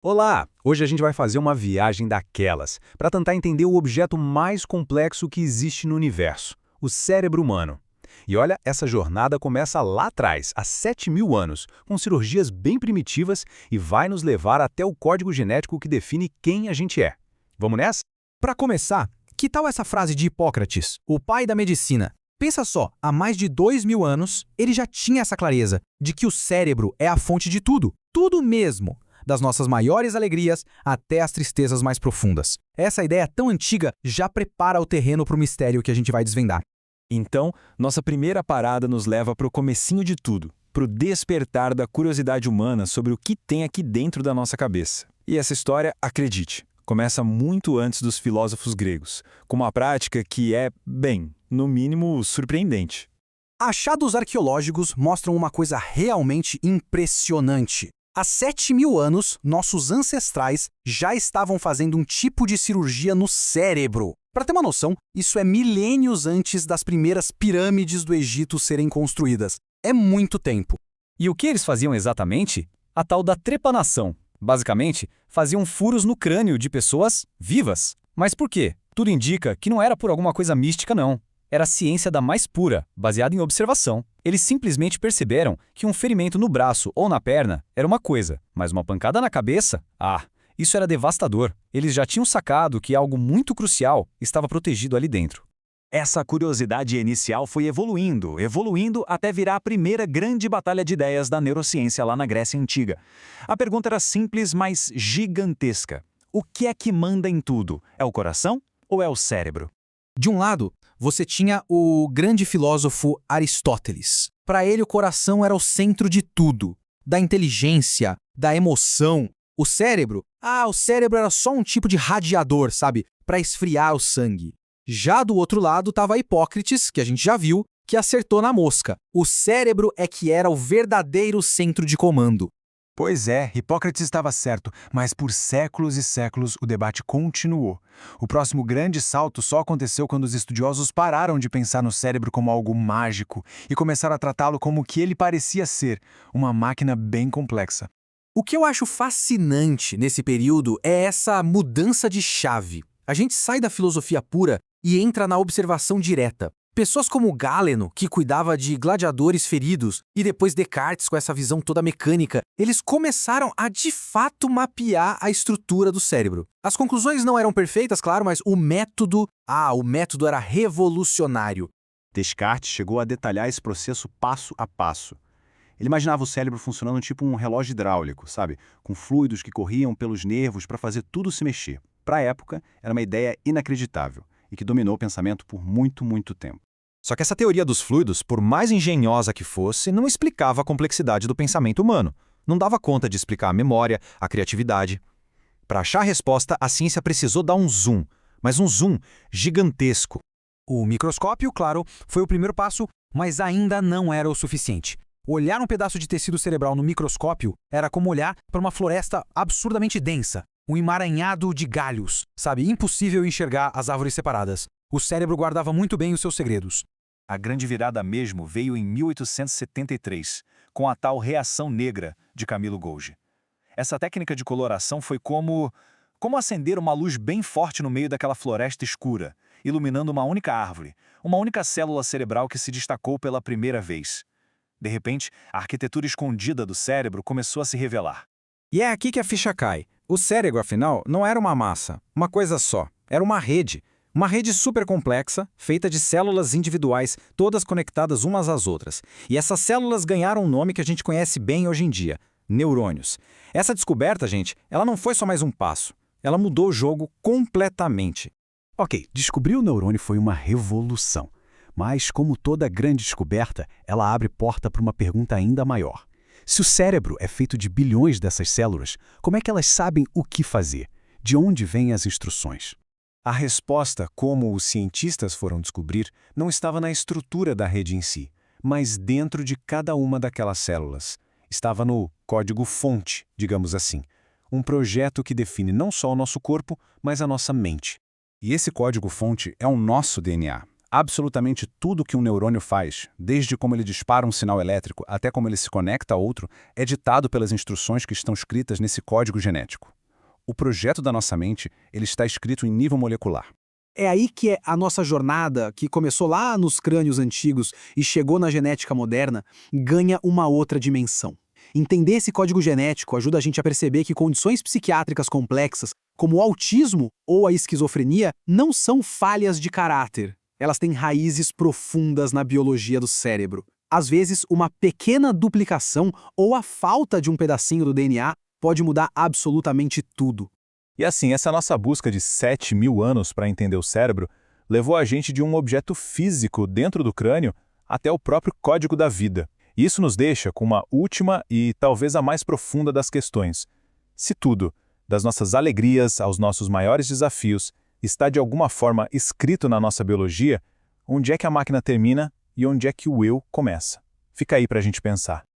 Olá! Hoje a gente vai fazer uma viagem daquelas, para tentar entender o objeto mais complexo que existe no universo, o cérebro humano. E olha, essa jornada começa lá atrás, há 7.000 anos, com cirurgias bem primitivas e vai nos levar até o código genético que define quem a gente é. Vamos nessa? Para começar, que tal essa frase de Hipócrates, o pai da medicina? Pensa só, há mais de 2.000 anos, ele já tinha essa clareza de que o cérebro é a fonte de tudo, tudo mesmo, das nossas maiores alegrias até as tristezas mais profundas. Essa ideia tão antiga já prepara o terreno para o mistério que a gente vai desvendar. Então, nossa primeira parada nos leva para o comecinho de tudo, para o despertar da curiosidade humana sobre o que tem aqui dentro da nossa cabeça. E essa história, acredite, começa muito antes dos filósofos gregos, com uma prática que é, bem, no mínimo, surpreendente. Achados arqueológicos mostram uma coisa realmente impressionante. Há 7.000 anos, nossos ancestrais já estavam fazendo um tipo de cirurgia no cérebro. Para ter uma noção, isso é milênios antes das primeiras pirâmides do Egito serem construídas. É muito tempo. E o que eles faziam exatamente? A tal da trepanação. Basicamente, faziam furos no crânio de pessoas vivas. Mas por quê? Tudo indica que não era por alguma coisa mística, não. Era a ciência da mais pura, baseada em observação. Eles simplesmente perceberam que um ferimento no braço ou na perna era uma coisa, mas uma pancada na cabeça? Isso era devastador. Eles já tinham sacado que algo muito crucial estava protegido ali dentro. Essa curiosidade inicial foi evoluindo até virar a primeira grande batalha de ideias da neurociência lá na Grécia Antiga. A pergunta era simples, mas gigantesca. O que é que manda em tudo? É o coração ou é o cérebro? De um lado, você tinha o grande filósofo Aristóteles. Para ele, o coração era o centro de tudo, da inteligência, da emoção. O cérebro era só um tipo de radiador, sabe, para esfriar o sangue. Já do outro lado estava Hipócrates, que a gente já viu, que acertou na mosca. O cérebro é que era o verdadeiro centro de comando. Pois é, Hipócrates estava certo, mas por séculos e séculos o debate continuou. O próximo grande salto só aconteceu quando os estudiosos pararam de pensar no cérebro como algo mágico e começaram a tratá-lo como o que ele parecia ser, uma máquina bem complexa. O que eu acho fascinante nesse período é essa mudança de chave. A gente sai da filosofia pura e entra na observação direta. Pessoas como Galeno, que cuidava de gladiadores feridos, e depois Descartes com essa visão toda mecânica, eles começaram a de fato mapear a estrutura do cérebro. As conclusões não eram perfeitas, claro, mas o método era revolucionário. Descartes chegou a detalhar esse processo passo a passo. Ele imaginava o cérebro funcionando tipo um relógio hidráulico, sabe? Com fluidos que corriam pelos nervos para fazer tudo se mexer. Para a época, era uma ideia inacreditável e que dominou o pensamento por muito, muito tempo. Só que essa teoria dos fluidos, por mais engenhosa que fosse, não explicava a complexidade do pensamento humano. Não dava conta de explicar a memória, a criatividade. Para achar a resposta, a ciência precisou dar um zoom, mas um zoom gigantesco. O microscópio, claro, foi o primeiro passo, mas ainda não era o suficiente. Olhar um pedaço de tecido cerebral no microscópio era como olhar para uma floresta absurdamente densa, um emaranhado de galhos, sabe? Impossível enxergar as árvores separadas. O cérebro guardava muito bem os seus segredos. A grande virada mesmo veio em 1873, com a tal reação negra de Camilo Golgi. Essa técnica de coloração foi como acender uma luz bem forte no meio daquela floresta escura, iluminando uma única árvore, uma única célula cerebral que se destacou pela primeira vez. De repente, a arquitetura escondida do cérebro começou a se revelar. E é aqui que a ficha cai. O cérebro, afinal, não era uma massa, uma coisa só. Era uma rede. Uma rede super complexa, feita de células individuais, todas conectadas umas às outras. E essas células ganharam um nome que a gente conhece bem hoje em dia: neurônios. Essa descoberta, gente, ela não foi só mais um passo. Ela mudou o jogo completamente. Ok, descobrir o neurônio foi uma revolução. Mas, como toda grande descoberta, ela abre porta para uma pergunta ainda maior. Se o cérebro é feito de bilhões dessas células, como é que elas sabem o que fazer? De onde vêm as instruções? A resposta, como os cientistas foram descobrir, não estava na estrutura da rede em si, mas dentro de cada uma daquelas células. Estava no código-fonte, digamos assim. Um projeto que define não só o nosso corpo, mas a nossa mente. E esse código-fonte é o nosso DNA. Absolutamente tudo que um neurônio faz, desde como ele dispara um sinal elétrico até como ele se conecta a outro, é ditado pelas instruções que estão escritas nesse código genético. O projeto da nossa mente, ele está escrito em nível molecular. É aí que a nossa jornada, que começou lá nos crânios antigos e chegou na genética moderna, ganha uma outra dimensão. Entender esse código genético ajuda a gente a perceber que condições psiquiátricas complexas, como o autismo ou a esquizofrenia, não são falhas de caráter. Elas têm raízes profundas na biologia do cérebro. Às vezes, uma pequena duplicação ou a falta de um pedacinho do DNA pode mudar absolutamente tudo. E assim, essa nossa busca de 7.000 anos para entender o cérebro levou a gente de um objeto físico dentro do crânio até o próprio código da vida. Isso nos deixa com uma última e talvez a mais profunda das questões. Se tudo, das nossas alegrias aos nossos maiores desafios, está de alguma forma escrito na nossa biologia, onde é que a máquina termina e onde é que o eu começa? Fica aí para a gente pensar.